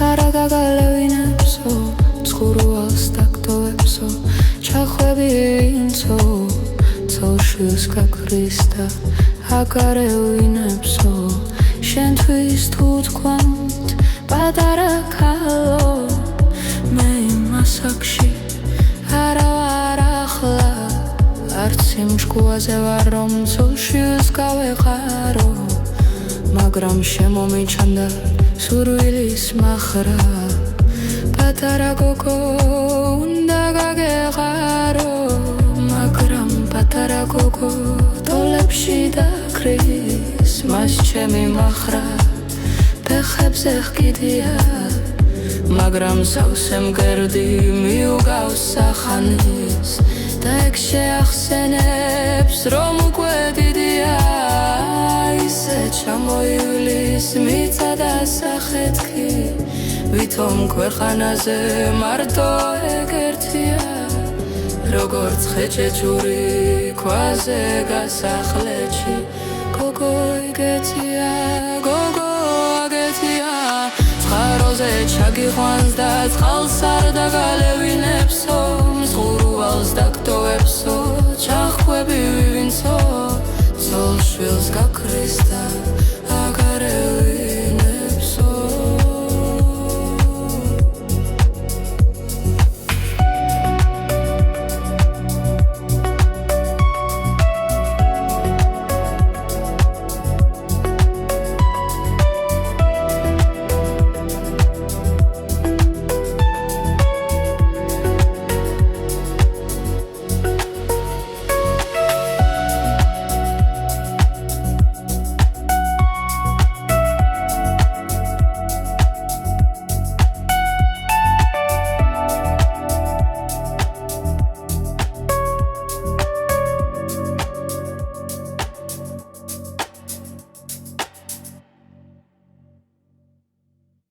არა გაგალევინებსო ცხურვალს დაგდოებსო ჩახვები ინცო ცოლშვილს გაქრისტა აგარევინებსო შენთვის თუ თქვამთ პატარა ქალო მე იმას აქში არა ვარ ახლა არც იმ შკუაზე ვარ რომ ცოლშვილს გავეყარო მაგრამ შემომიჩანდა სურვილის მახრა პატარა გოგო უნდა გაგეყარო მაგრამ პატარა გოგო დოლებში დაკრის მას ჩემი მახრა ფეხებზე ხკიდია მაგრამ სავსე მგერდი მიუგავს სახანის და ეგ შეახსენებს რომ უკვე დიდია ისე ჩამოივლის მიწა და სახეთქი ვითომ ქვეყანაზე მარტო ეგ ერთია როგორც ხეჭეჭური ქვაზე გასახლეჩი გოგო იგეთია გოგო აგეთია წყაროზე ჩაგიყვანს და წყალს არ დაგალევინებსო